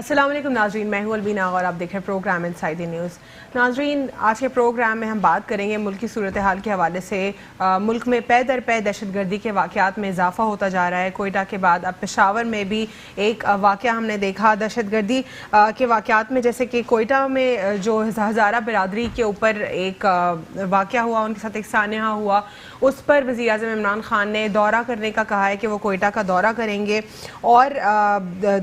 अस्सलाम वालेकुम नाजरीन, मैं हूं अलबीना और आप देख रहे हैं प्रोग्राम इनसाइड द न्यूज़। नाजरीन, आज के प्रोग्राम में हम बात करेंगे मुल्क की सूरत हाल के हवाले से। मुल्क में पै दर पै दहशतगर्दी के वाक़यात में इजाफा होता जा रहा है। कोयटा के बाद अब पेशावर में भी एक वाक़या हमने देखा दहशतगर्दी के वाक़यात में, जैसे कि कोयटा में जो हज़ारा बिरादरी के ऊपर एक वाक़या हुआ, उनके साथ एक सानहा हुआ, उस पर वज़ीर आज़म इमरान खान ने दौरा करने का कहा है कि वो कोयटा का दौरा करेंगे। और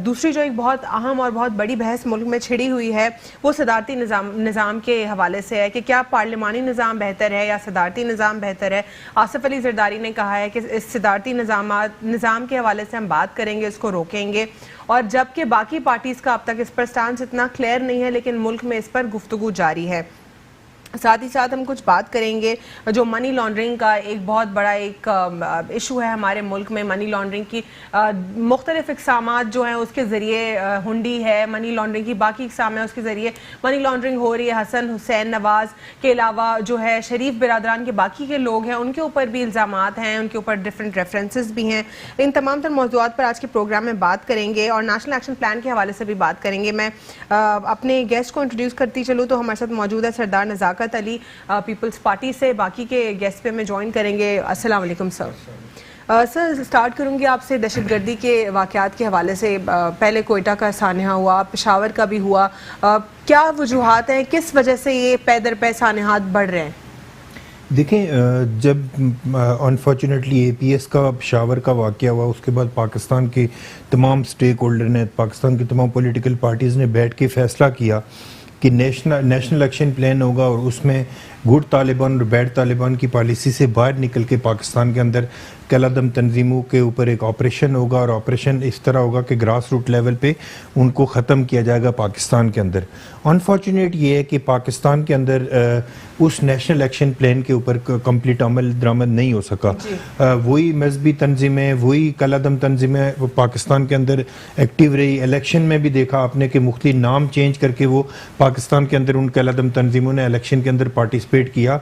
दूसरी जो एक बहुत अहम और बहुत बड़ी बहस मुल्क में छिड़ी हुई है वो सदारती निज़ाम के हवाले से है कि क्या पार्लिमानी निज़ाम बेहतर है या सदारती निज़ाम बेहतर है। आसिफ अली जरदारी ने कहा है कि इस सदारती निज़ाम के हवाले से हम बात करेंगे, इसको रोकेंगे। और जबकि बाकी पार्टीज़ का अब तक इस पर स्टांस इतना क्लियर नहीं है, लेकिन मुल्क में इस पर गुफ्तगू जारी है। साथ ही साथ हम कुछ बात करेंगे जो मनी लॉन्ड्रिंग का एक बहुत बड़ा एक इशू है हमारे मुल्क में। मनी लॉन्ड्रिंग की मुख्तलिफ इक़सामात जो हैं उसके ज़रिए हुंडी है, मनी लॉन्ड्रिंग की बाकी इक़साम है उसके ज़रिए मनी लॉन्ड्रिंग हो रही है। हसन हुसैन नवाज़ के अलावा जो है शरीफ बिरादरान के बाकी के लोग हैं, उनके ऊपर भी इल्ज़ामात हैं, उनके ऊपर डिफरेंट रेफरेंसेस भी हैं। इन तमाम तर मौज़ूआत पर आज के प्रोग्राम में बात करेंगे और नेशनल एक्शन प्लान के हवाले से भी बात करेंगे। मैं अपने गेस्ट को इंट्रोड्यूस करती चलूँ तो हमारे साथ मौजूद है सरदार नज़ाकत अली पीपल्स पार्टी से। बाकी के गेस्ट पे में ज्वाइन करेंगे। अस्सलाम वालेकुम सर। सर, स्टार्ट करूंगी आपसे दहशतगर्दी के वाक़यात के हवाले से। पहले कोयटा का सानहा हुआ, पेशावर का भी हुआ। क्या वजूहात हैं, किस वजह से ये पै दर पै सानहात बढ़ रहे हैं? देखें, जब अनफॉर्चुनेटली APS का पेशावर का वाक़या हुआ, उसके बाद पाकिस्तान के तमाम स्टेक होल्डर ने, पाकिस्तान की तमाम पॉलिटिकल पार्टीज़ ने बैठ के फ़ैसला किया कि नेशनल एक्शन प्लान होगा और उसमें गुड तालिबान और बैड तालिबान की पॉलिसी से बाहर निकल के पाकिस्तान के अंदर कलादम तंजीमों के ऊपर एक ऑपरेशन होगा और ऑपरेशन इस तरह होगा कि ग्रास रूट लेवल पे उनको ख़त्म किया जाएगा पाकिस्तान के अंदर। अनफॉर्चुनेट ये है कि पाकिस्तान के अंदर उस नेशनल एक्शन प्लान के ऊपर कंप्लीट अमल दरामद नहीं हो सका। वही मजहबी तंजीमें, वही कलादम तंजीमें वो पाकिस्तान के अंदर एक्टिव रही। इलेक्शन में भी देखा आपने कि मुख्तलिफ नाम चेंज करके वो पाकिस्तान के अंदर उन कलादम तंजीमों ने इलेक्शन के अंदर पार्टिसिपेट किया।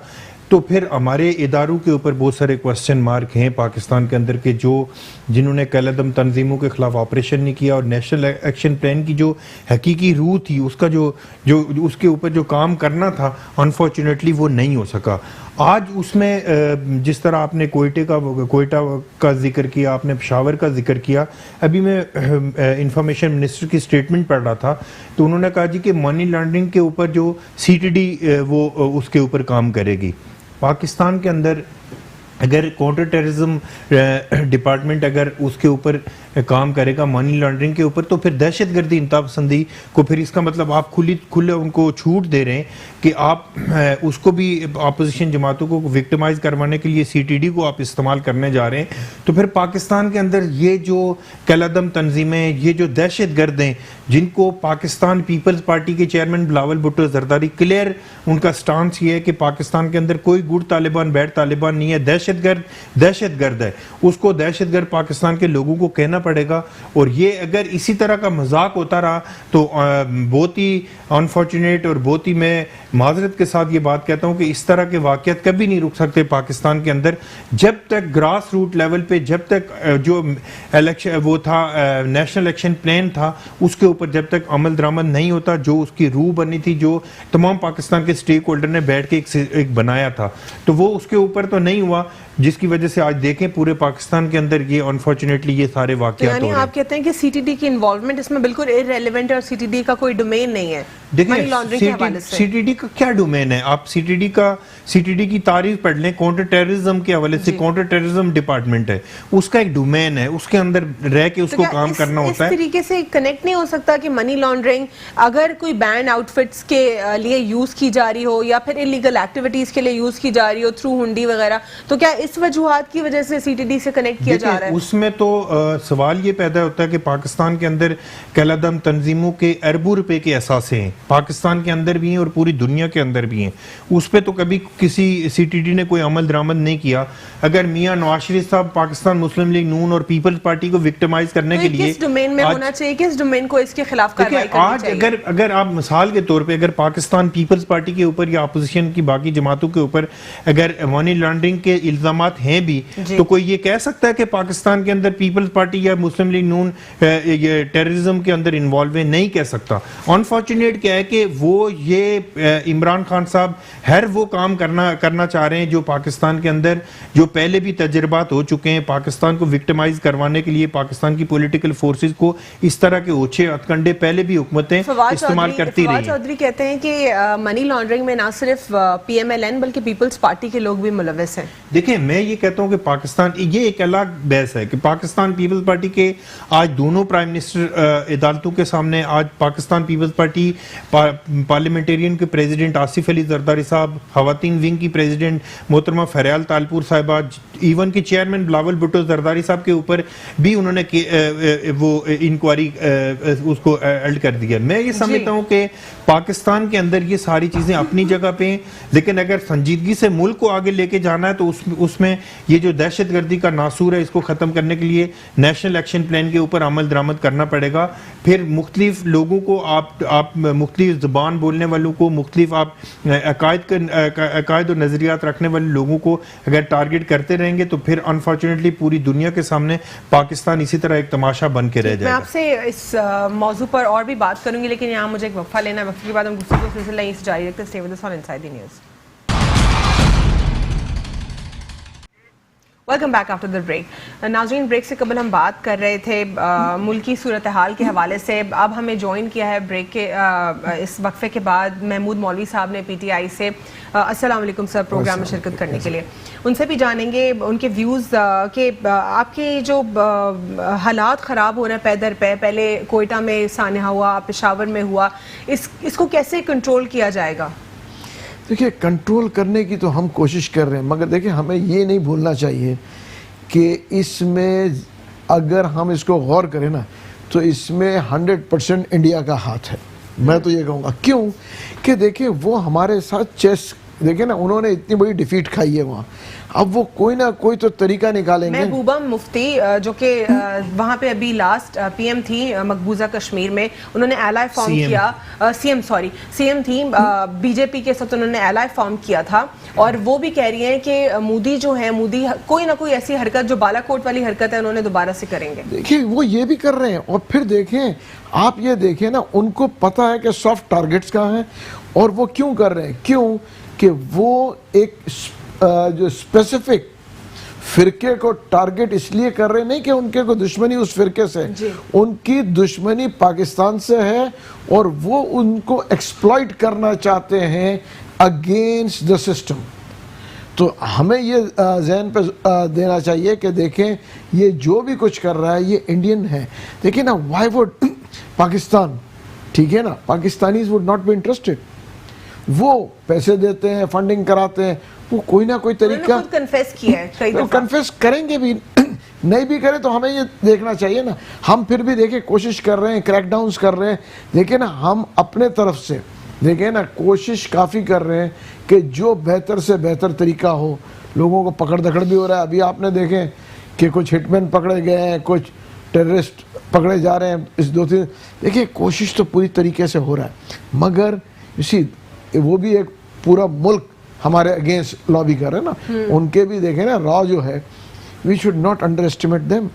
तो फिर हमारे इदारों के ऊपर बहुत सारे क्वेश्चन मार्क हैं पाकिस्तान के अंदर के जिन्होंने कलादम तंजीमों के खिलाफ ऑपरेशन नहीं किया और नेशनल एक्शन प्लान की जो हकीकी रूह थी, उसका जो उसके ऊपर जो काम करना था, अनफॉर्चुनेटली वो नहीं हो सका। आज उसमें जिस तरह आपने कोयटा का जिक्र किया, आपने पेशावर का जिक्र किया, अभी मैं इंफॉर्मेशन मिनिस्टर की स्टेटमेंट पढ़ रहा था तो उन्होंने कहा जी कि मनी लॉन्ड्रिंग के ऊपर जो CTD वो उसके ऊपर काम करेगी। पाकिस्तान के अंदर अगर काउंटर टेररिज्म डिपार्टमेंट अगर उसके ऊपर काम करेगा मनी लॉन्ड्रिंग के ऊपर, तो फिर दहशतगर्दी इंतहा पसंदी को फिर इसका मतलब आप खुले उनको छूट दे रहे हैं कि आप उसको भी अपोजिशन जमातों को विक्टिमाइज करवाने के लिए CTD को आप इस्तेमाल करने जा रहे हैं। तो फिर पाकिस्तान के अंदर ये जो कलादम तंजीमें, ये जो दहशतगर्द हैं, जिनको पाकिस्तान पीपल्स पार्टी के चेयरमैन बिलावल भुट्टो जरदारी क्लियर उनका स्टांस ये है कि पाकिस्तान के अंदर कोई गुड तालिबान बैड तालिबान नहीं है, दहशतगर्द है। उसको दहशतगर्द पाकिस्तान के लोगों को कहना पड़ेगा। और ये अगर इसी तरह का मजाक होता रहा तो बहुत ही अनफॉर्चुनेट और बहुत ही मैं माजरत के साथ ये बात कहता हूँ कि इस तरह के वाक़यात कभी नहीं रुक सकते पाकिस्तान के अंदर, जब तक ग्रास रूट लेवल पे, जब तक जो इलेक्शन वो था नेशनल एक्शन प्लान था उसके ऊपर जब तक अमल दरामद नहीं होता, जो उसकी रूह बनी थी, जो तमाम पाकिस्तान के स्टेक होल्डर ने बैठ के एक बनाया था, तो वो उसके ऊपर तो नहीं हुआ, जिसकी वजह से आज देखें पूरे पाकिस्तान के अंदर ये अनफॉर्चुनेटली ये सारे वाक़यात हो रहे हैं। आप कहते हैं कि CTD की इन्वॉल्वमेंट इसमें बिल्कुल इररिलेवेंट है और CTD का कोई डोमेन नहीं है। देखिए CTD का क्या डोमेन है? आप CTD की तारीफ पढ़ लें, काउंटर टेररिज्म के हवाले से काउंटर टेररिज्म डिपार्टमेंट है, उसका एक डोमेन है, उसके अंदर रह के उसको काम करना होता है। इस तरीके से कनेक्ट नहीं हो सकता कि मनी लॉन्ड्रिंग अगर कोई बैंड आउटफिट्स के लिए यूज की जा रही हो या फिर इलीगल एक्टिविटीज के लिए यूज की जा रही हो थ्रू हुंडी वगैरह, तो क्या इस वजूहात की वजह से CTD से कनेक्ट किया जा रहा है? उसमें तो सवाल ये पैदा होता है कि पाकिस्तान के अंदर कलादम तंजीमों के अरबों रुपए के असासे हैं पाकिस्तान के अंदर भी हैं और पूरी दुनिया के अंदर भी हैं, उस पर तो कभी किसी सीटीडी ने कोई अमल दरामद नहीं किया। अगर मियां नवाज शरीफ साहब पाकिस्तान मुस्लिम लीग नून और पीपल्स पार्टी को विक्टिमाइज करने के लिए किस डोमेन में होना चाहिए, किस डोमेन को इसके खिलाफ कार्रवाई करनी चाहिए? अगर आप मिसाल के तौर पे अगर पाकिस्तान पीपल्स पार्टी के ऊपर या अपोजिशन की बाकी जमातों के ऊपर अगर मनी लॉन्ड्रिंग के इल्जामात हैं भी, तो कोई ये कह सकता है कि पाकिस्तान के अंदर पीपल्स पार्टी या मुस्लिम लीग नून टेररिज्म के अंदर इन्वॉल्व है? नहीं कह सकता। अनफॉर्चुनेट क्या है कि वो ये इमरान खान साहब हर वो काम करना चाह रहे हैं जो पाकिस्तान के अंदर जो पहले भी तजुर्बात हो चुके हैं, पाकिस्तान को विक्टिमाइज करवाने के लिए पाकिस्तान की पॉलिटिकल फोर्सेस को इस तरह के ओछे हथकंडे पहले भी हुकूमतें इस्तेमाल करती रही। चौधरी कहते हैं कि मनी लॉन्ड्रिंग में ना सिर्फ पीएमएलएन बल्कि पीपल्स पार्टी के लोग भी मुलविस हैं। देखिए, मैं ये कहता हूं कि पाकिस्तान, ये एक अलग बहस है कि पाकिस्तान पीपल्स पार्टी के आज दोनों प्राइम मिनिस्टर अदालतों के सामने, आज पाकिस्तान पीपल्स पार्टी पार्लियामेंटेरियन के प्रेसिडेंट आसिफ अली जरदारी साहब, खवातीन विंग की प्रेसिडेंट मोहतरमा फरियाल तालपुर साहिबा, इवन के चेयरमैन बिलावल भुट्टो जरदारी साहब के ऊपर भी उन्होंने वो इंक्वायरी उसको एल्ड कर दिया। मैं ये समझता हूं कि पाकिस्तान के अंदर ये सारी चीजें अपनी जगह पे हैं, लेकिन अगर संजीदगी से मुल्क को आगे लेके जाना है तो उसमें ये जो दहशतगर्दी का नासूर है इसको खत्म करने के लिए नेशनल एक्शन प्लान के ऊपर अमल दरामद करना पड़ेगा। फिर मुख्तलिफ लोगों को आप मुख्तलिफ ज़बान बोलने वालों को, मुख्तलिफ आप अकायद और नज़रियात रखने वाले लोगों को अगर टारगेट करते रहेंगे तो फिर अनफॉर्चुनेटली पूरी दुनिया के सामने पाकिस्तान इसी तरह एक तमाशा बन के रह जाएगा। मैं आपसे इस मौजू पर और भी बात करूंगी, लेकिन यहाँ मुझे एक वक्फा लेना है। वक्फे के बाद हम गुफ्तगू सिलसिला यहीं से जारी रखते हैं। Stay with us on inside the news. Welcome back after the break. नाज़रीन, ब्रेक से कबल हम बात कर रहे थे मुल्की सूरत हाल के हवाले से। अब हमें ज्वाइन किया है ब्रेक के इस वक्फे के बाद महमूद मौलवी साहब ने पीटीआई से। अस्सलाम वालेकुम सर, प्रोग्राम में शिरकत करने के लिए। उनसे भी जानेंगे उनके व्यूज़ के आपके जो हालात ख़राब हो रहे हैं पै दर पै, पहले कोयटा में सान्हा हुआ, पेशावर में हुआ, इसको कैसे कंट्रोल किया जाएगा? देखिए, कंट्रोल करने की तो हम कोशिश कर रहे हैं, मगर देखिए हमें ये नहीं भूलना चाहिए कि इसमें अगर हम इसको गौर करें ना तो इसमें 100% इंडिया का हाथ है। मैं तो ये कहूँगा, क्यों कि देखिए वो हमारे साथ चेस, देखिए ना, उन्होंने इतनी बड़ी डिफीट खाई है वहाँ, अब वो कोई ना कोई तो तरीका निकालेंगे। महबूबा मुफ्ती जो कि वहाँ पे अभी लास्ट पीएम थी मकबूजा कश्मीर में, उन्होंने एलाई फॉर्म किया, सीएम थी बीजेपी के साथ, उन्होंने एलाई फॉर्म किया था और वो भी कह रही हैं कि मोदी जो है, मोदी कोई ना कोई ऐसी हरकत जो बालाकोट वाली हरकत है उन्होंने दोबारा से करेंगे। देखिए वो ये भी कर रहे हैं और फिर देखें, आप ये देखें ना, उनको पता है कि सॉफ्ट टारगेट्स कहाँ हैं और वो क्यों कर रहे हैं, क्यों कि वो एक जो स्पेसिफिक फिरके को टारगेट इसलिए कर रहे नहीं कि उनके को दुश्मनी उस फिरके से, उनकी दुश्मनी पाकिस्तान से है और वो उनको एक्सप्लॉइट करना चाहते हैं अगेंस्ट द सिस्टम। तो हमें ये जहन पे देना चाहिए कि देखें ये जो भी कुछ कर रहा है ये इंडियन है। देखिए ना, व्हाई वुड पाकिस्तान, ठीक है ना, Pakistanis would not be interested. वो पैसे देते हैं, फंडिंग कराते हैं, वो कोई ना कोई तरीका कन्फेस किया है कई दफा। कन्फेस करेंगे भी, नहीं भी करें तो हमें ये देखना चाहिए ना। हम फिर भी देखिए कोशिश कर रहे हैं, क्रैकडाउन्स कर रहे हैं, देखिए ना, हम अपने तरफ से देखिए ना कोशिश काफ़ी कर रहे हैं कि जो बेहतर से बेहतर तरीका हो। लोगों को पकड़ दकड़ भी हो रहा है, अभी आपने देखें कि कुछ हिटमैन पकड़े गए हैं, कुछ टेररिस्ट पकड़े जा रहे हैं। इस 2-3 देखिए कोशिश तो पूरी तरीके से हो रहा है, मगर इसी वो भी एक पूरा मुल्क हमारे अगेंस्ट लॉबी कर रहे हैं ना, उनके भी देखें ना, रॉ जो है, we should not underestimate them.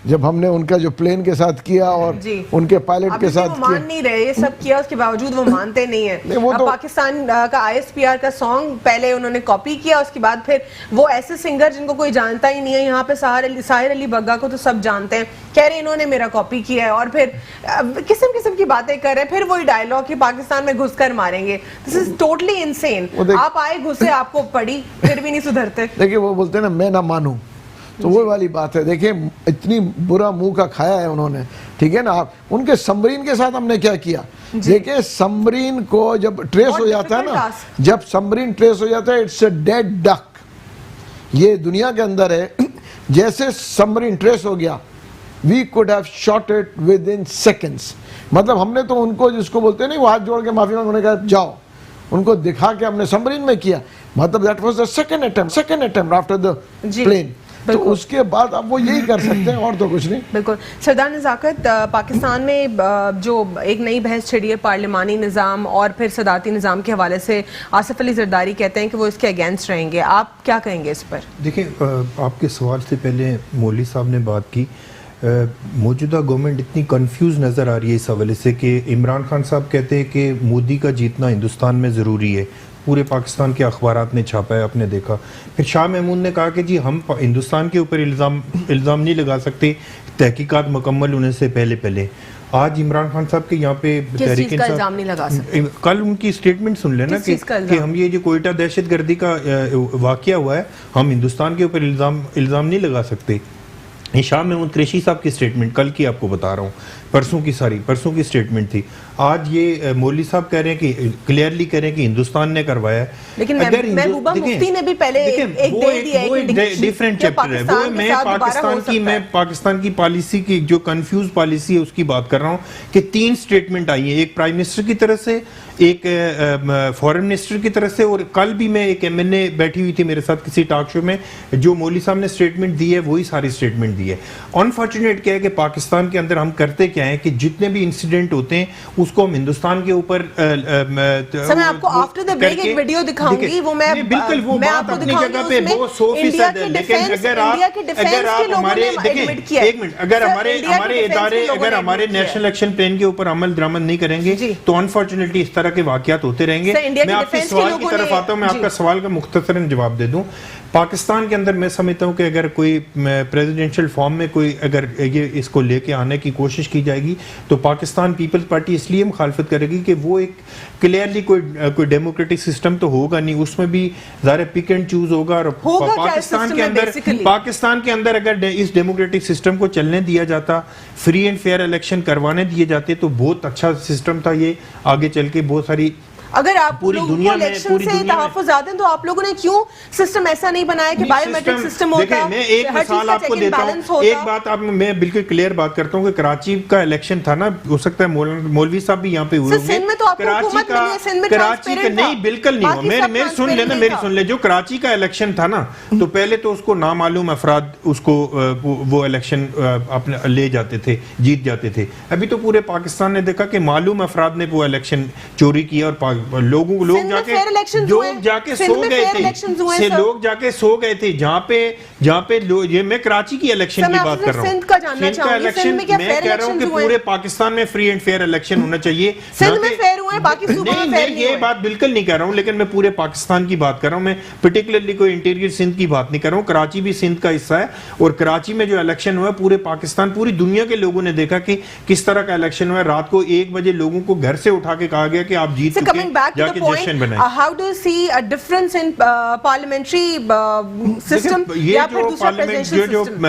जब हमने उनका जो प्लेन के साथ किया और उनके पायलट के साथ किया, मान नहीं रहे, ये सब किया, उसके बावजूद वो मानते नहीं है। वो तो पाकिस्तान का आईएसपीआर का सॉन्ग पहले उन्होंने कॉपी किया, उसके बाद फिर वो ऐसे सिंगर जिनको कोई जानता ही नहीं है, यहाँ पे साहिर अली बग्गा को तो सब जानते हैं, कह रहे इन्होंने मेरा कॉपी किया है और फिर किस्म किस्म की बातें कर रहे हैं। फिर वही डायलॉग कि पाकिस्तान में घुसकर मारेंगे। This is totally insane. आप आए, घुसे, आपको पड़ी, फिर भी नहीं सुधरते। देखिए वो बोलते हैं ना, मैं ना मानूं, तो वो वाली बात है। देखिए इतनी बुरा मुंह का खाया है उन्होंने, ठीक है ना। आप उनके समरीन के साथ हमने क्या किया, देखिए समरीन को जब ट्रेस हो जाता है ना, जब समरीन ट्रेस हो जाता है, इट्स अ डेड डक। ये दुनिया के अंदर है, जैसे समरीन ट्रेस हो गया we could have shot it within seconds. मतलब हमने तो उनको, जिसको बोलते नहीं, वो हाथ जोड़ के माफी मांगने का जाओ, उनको दिखा के हमने सबमरीन में किया। मतलब that was the second attempt after the plane. तो उसके बाद अब वो यही कर सकते हैं और तो कुछ नहीं। बिल्कुल। सरदार नज़ाकत, पाकिस्तान में जो एक नई बहस छिड़ी है पार्लिमानी निज़ाम और फिर सदारती निज़ाम के हवाले से, आसिफ अली जरदारी कहते हैं कि वो इसके अगेंस्ट रहेंगे, आप क्या कहेंगे इस पर? देखिए, आपके सवाल से पहले मौली साहब ने बात की, मौजूदा गवर्नमेंट इतनी कंफ्यूज नज़र आ रही है इस हवाले से कि इमरान खान साहब कहते हैं कि मोदी का जीतना हिंदुस्तान में ज़रूरी है, पूरे पाकिस्तान के अखबारात ने छापा है, आपने देखा। फिर शाह महमूद ने कहा कि जी हम हिंदुस्तान के ऊपर इल्ज़ाम नहीं लगा सकते तहकीकात मुकम्मल होने से पहले। आज इमरान खान साहब के यहाँ पे तहरीक इल्ज़ाम नहीं लगा सकते? कल उनकी स्टेटमेंट सुन लेना कि हम ये जो कोयटा दहशतगर्दी का वाक़या हुआ है, हम हिंदुस्तान के ऊपर इल्ज़ाम नहीं लगा सकते। शाह महमूद कुरैशी साहब की स्टेटमेंट कल की आपको बता रहा हूँ, परसों की स्टेटमेंट थी। आज ये मौली साहब कह रहे हैं कि क्लियरली कह रहे हैं कि हिंदुस्तान ने करवाया है। लेकिन महबूबा मुफ्ती ने भी पहले एक दे दिया है कि डिफरेंट चैप्टर है वो। मैं पाकिस्तान की पॉलिसी की जो कंफ्यूज पॉलिसी है उसकी बात कर रहा हूँ कि 3 स्टेटमेंट आई है, एक प्राइम मिनिस्टर की तरफ से, एक फॉरेन मिनिस्टर की तरफ से, और कल भी मैं एक MNA बैठी हुई थी मेरे साथ किसी टॉक शो में, जो मौली साहब ने स्टेटमेंट दी है वही सारी स्टेटमेंट दी है। अनफॉर्चुनेट क्या है कि पाकिस्तान के अंदर हम करते क्या है कि जितने भी इंसिडेंट होते हैं उसको हम हिंदुस्तान के ऊपर मैं आपको आफ्टर द ब्रेक एक वीडियो दिखाऊंगी, वो मैं बिल्कुल वो बात अपनी जगह पे वो 100% है। लेकिन अगर आप हमारे देखिए, एक मिनट, अगर हमारे इदारे अगर हमारे नेशनल एक्शन प्लान के ऊपर अमल दरामद नहीं करेंगे तो अनफॉर्चुनेटली इस तरह के वाकयात होते रहेंगे। मैं आपके सवाल की तरफ आता हूं, मैं आपका सवाल का मुख्तसरन जवाब दे दूं। पाकिस्तान के अंदर मैं समझता हूं कि अगर कोई प्रेसिडेंशियल फॉर्म में कोई अगर ये इसको लेके आने की कोशिश की जाएगी तो पाकिस्तान पीपल्स पार्टी इसलिए मुखालफत करेगी कि वो एक क्लियरली कोई डेमोक्रेटिक सिस्टम तो होगा नहीं, उसमें भी ज़ाहिर पिक एंड चूज होगा। और पाकिस्तान के अंदर अगर इस डेमोक्रेटिक सिस्टम को चलने दिया जाता, फ्री एंड फेयर इलेक्शन करवाने दिए जाते तो बहुत अच्छा सिस्टम था ये। आगे चल के बहुत सारी, अगर आप पूरी दुनिया में तहफ़्फ़ुज़ आते हैं तो आप लोगों ने क्यों सिस्टम ऐसा नहीं बनाया कि बायोमेट्रिक सिस्टम होता? मैं एक मिसाल आपको देता हूं, एक बात आप, मैं बिल्कुल क्लियर बात करता हूं कि कराची का इलेक्शन था ना, हो सकता है मौलवी साहब भी यहां पे हुए होंगे। कराची का नहीं, बिल्कुल नहीं हुआ। मेरी सुन ले, जो कराची का इलेक्शन था ना, तो पहले तो उसको नामालूम अफराद उसको वो इलेक्शन अपने ले जाते थे, जीत जाते थे। अभी तो पूरे पाकिस्तान ने देखा कि मालूम अफराद ने वो इलेक्शन चोरी किया और लोग जाके सो गए थे जहाँ पे ये मैं कराची की इलेक्शन की बात कर रहा हूँ। मैं कह रहा हूँ कि पूरे पाकिस्तान में फ्री एंड फेयर इलेक्शन होना चाहिए। ये बात बिल्कुल नहीं कह रहा हूँ, लेकिन मैं पूरे पाकिस्तान की बात कर रहा हूँ। मैं पर्टिकुलरली कोई इंटीरियर सिंध की बात नहीं कर रहा हूँ। कराची भी सिंध का हिस्सा है और कराची में जो इलेक्शन हुआ पूरे पाकिस्तान, पूरी दुनिया के लोगों ने देखा कि किस तरह का इलेक्शन हुआ। रात को 1 बजे लोगों को घर से उठा के कहा गया कि आप जीत चुके। Back to the point, how do you see a difference in parliamentary system या फिर दूसरा presidential system?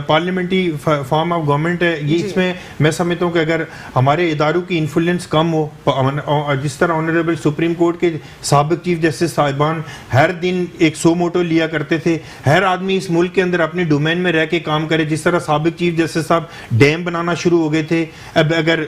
Parliamentary form of government है ये, इसमें मैं समझता हूँ कि अगर हमारे इदारों की इन्फ्लुएंस कम हो, जिस तरह ऑनरेबल सुप्रीम कोर्ट के साबिक चीफ जस्टिस साहिबान हर दिन एक सो मोटो लिया करते थे, हर आदमी इस मुल्क के अंदर अपने डोमेन में रह के काम करे, जिस तरह साबिक चीफ जस्टिस साहब डैम बनाना शुरू हो गए थे। अब अगर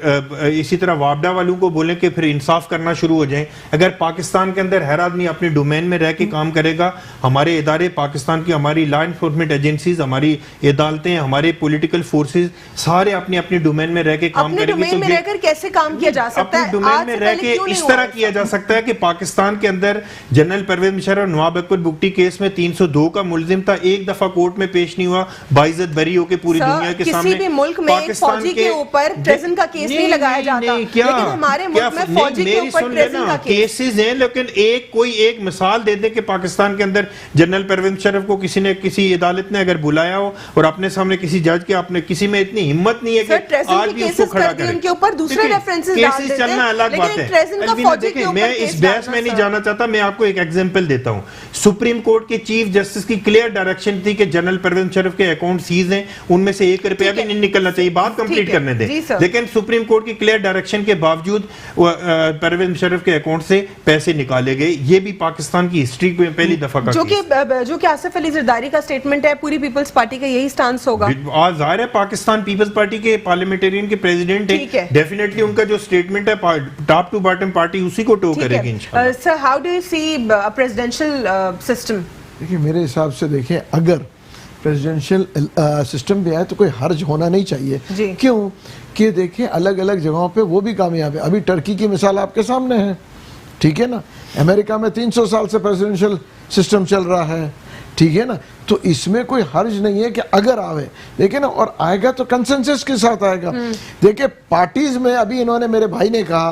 इसी तरह वापडा वालों को बोले कि फिर इंसाफ करना शुरू हो जाए, अगर पाकिस्तान के अंदर हर आदमी अपने डोमेन में रह के काम करेगा, हमारे इदारे पाकिस्तान की, हमारी लॉ एनफोर्समेंट एजेंसीज, हमारी अदालतें, हमारे पॉलिटिकल फोर्सेस सारे अपने अपने डोमेन में रह के काम करेंगे। डोमेन में रहकर कैसे काम किया जा सकता है? डोमेन में रह के इस तरह किया जा सकता है कि पाकिस्तान के अंदर जनरल परवेज मुशर्रफ और नवाब अकबर बुगटी केस में 302 का मुलजिम था, एक दफा कोर्ट में पेश नहीं हुआ, बाइज्जत बरी होकर पूरी दुनिया के सामने। किसी भी मुल्क में एक फौजी के ऊपर प्रेजेंट का केस नहीं लगाया जाता, लेकिन हमारे मुल्क में फौजी के ऊपर प्रेजेंट का केसेस हैं। लेकिन कोई एक मिसाल दे दे कि पाकिस्तान के अंदर जनरल परवेज मुशर्रफ को किसी अदालत ने अगर बुलाया हो और अपने सामने किसी जज के, अपने किसी में इतनी हिम्मत नहीं है कि आज भी उसको खड़ा करें। उनके ऊपर दूसरे रेफरेंसेस डाल देते हैं, चलना अलग बात एक प्रेजेंट का अलवीना, फौजी के देखिए, ऊपर मैं केस इस बहस डालना, में नहीं सर। जाना चाहता, मैं आपको एक एग्जांपल देता हूं। सुप्रीम कोर्ट के चीफ जस्टिस की क्लियर डायरेक्शन थी कि जनरल परवेज मुशर्रफ के अकाउंट सीज हैं, उनमें से 1 रुपया भी नहीं निकलना चाहिए, बात कंप्लीट ठीक है, करने जी दें। सर। लेकिन सुप्रीम कोर्ट की क्लियर डायरेक्शन के बावजूद परवेज मुशर्रफ के अकाउंट से पैसे निकाले गए। ये भी पाकिस्तान की हिस्ट्री में पहली दफा का जो केस है। कि आसिफ अली जरदारी का स्टेटमेंट है, पूरी पीपल्स पार्टी का यही स्टांस होगा। आज जाहिर है पाकिस्तान पीपल्स पार्टी के पार्लियामेंटेरियन के प्रेसिडेंट ठीक है। हैं, डेफिनेटली उनका जो स्टेटमेंट है टॉप टू बॉटम पार्टी उसी को टो करेगी इंशाल्लाह। Sir, how do you see presidential system? देखिए मेरे हिसाब से देखिए, अगर प्रेसिडेंशियल सिस्टम भी आए तो कोई हर्ज होना नहीं चाहिए। जी। क्यों कि देखिए अलग अलग जगहों पे वो भी कामयाब है। अभी टर्की की मिसाल आपके सामने है, ठीक है ना। अमेरिका में 300 साल से प्रेसिडेंशियल सिस्टम चल रहा है, ठीक है ना। तो इसमें कोई हर्ज नहीं है कि अगर आवे, देखिए ना, और आएगा तो कंसेंसस के साथ आएगा। देखिए पार्टीज में अभी इन्होंने, मेरे भाई ने कहा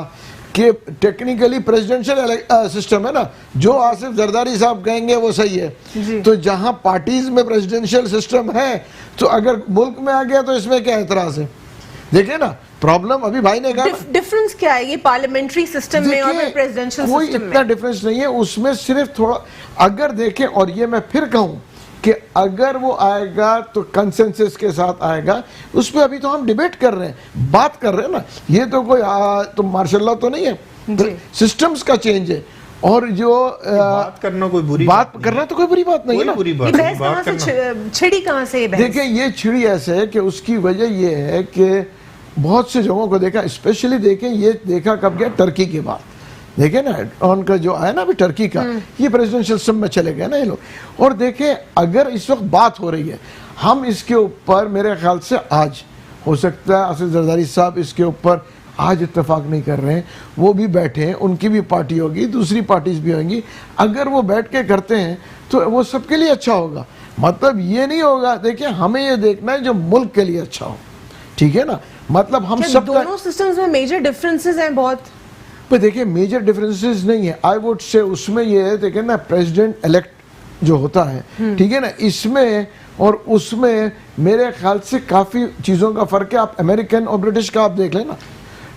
कि टेक्निकली प्रेसिडेंशियल सिस्टम है ना, जो आसिफ जरदारी साहब कहेंगे वो सही है। तो जहां पार्टीज में प्रेसिडेंशियल सिस्टम है, तो अगर मुल्क में आ गया तो इसमें क्या एतराज है? देखिए ना, प्रॉब्लम अभी भाई ने कहा डिफरेंस क्या है ये पार्लियामेंट्री सिस्टम में और प्रेसिडेंशियल कोई सिस्टम इतना में? डिफरेंस नहीं है उसमें, सिर्फ थोड़ा अगर देखें, और ये मैं फिर कहूं कि अगर वो आएगा तो कंसेंसस के साथ आएगा। उस पर अभी तो हम डिबेट कर रहे हैं, बात कर रहे हैं ना। ये तो कोई तो मार्शल तो नहीं है, सिस्टम्स का चेंज है। और जो बात करना कोई बुरी बात करना तो कोई बुरी बात नहीं है ना। बुरी ये बात बहस कहाँ से छिड़ी, कहाँ से ये बहस? देखिए ये छिड़ी ऐसे है कि उसकी वजह ये है कि बहुत से जगहों को देखा, स्पेशली देखें ये देखा कब गया, टर्की के बाद। देखें ना उनका जो आया ना अभी टर्की का, ये प्रेसिडेंशियल सिस्टम में चले गए ना ये लोग। और देखें अगर इस वक्त बात हो रही है, हम इसके ऊपर मेरे ख्याल से आज हो सकता है आसिफ जरदारी साहब इसके ऊपर आज इत्तेफाक नहीं कर रहे हैं, वो भी बैठे हैं, उनकी भी पार्टी होगी, दूसरी पार्टीज भी होंगी। अगर वो बैठ के करते हैं तो वो सबके लिए अच्छा होगा। मतलब ये नहीं होगा, देखिए हमें ये देखना है जो मुल्क के लिए अच्छा हो, ठीक है ना। मतलब हम सब दोनों सिस्टम्स में मेजर डिफरेंसेस हैं बहुत। पर देखिए मेजर डिफरेंसेस नहीं है, आई वुड से उसमें ये है, देखिए ना प्रेसिडेंट इलेक्ट जो होता है, ठीक है ना, इसमें और उसमें मेरे ख्याल से काफी चीजों का फर्क है। आप अमेरिकन और ब्रिटिश का आप देख लेना।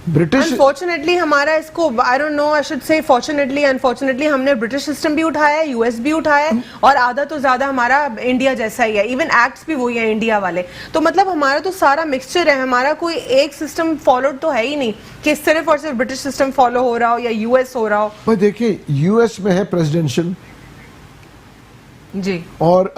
ब्रिटिश अनफॉर्चुनेटली हमारा इसको, I don't know, I should say fortunately unfortunately, हमने ब्रिटिश सिस्टम भी उठाया है, यूएस भी उठाया है, और आधा तो ज्यादा हमारा इंडिया जैसा ही है। इवन एक्ट्स भी वही है इंडिया वाले। तो मतलब हमारा तो सारा मिक्सचर है, हमारा कोई एक सिस्टम फॉलोड तो है ही नहीं कि सिर्फ और सिर्फ ब्रिटिश सिस्टम फॉलो हो रहा हो या यूएस हो रहा हो। पर देखिए यूएस में है प्रेसिडेंशियल जी, और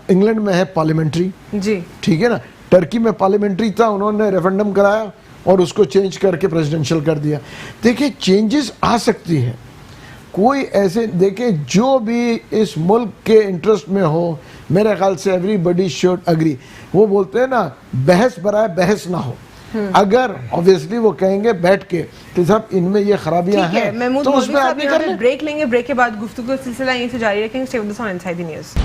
इंग्लैंड में है पार्लियामेंट्री, जी, ठीक है ना। टर्की में पार्लियामेंट्री था, उन्होंने रेफरेंडम कराया और उसको चेंज करके प्रेसिडेंशियल कर दिया। देखिए चेंजेस आ सकती है, कोई ऐसे, देखिए जो भी इस मुल्क के इंटरेस्ट में हो, मेरे ख्याल से एवरीबडी शुड अग्री। वो बोलते हैं ना बहस बराए बहस ना हो। अगर ऑब्वियसली वो कहेंगे बैठ के कि साहब इनमें ये खराबियां हैं, महमूद तो मौलवी उसमें साहब आदमी यहाँ कर पे ले। ब्रेक लेंगे, ब्रेक के बाद गुफ्तगू का सिलसिला यहीं से जारी रखेंगे। Stay with us on inside the news.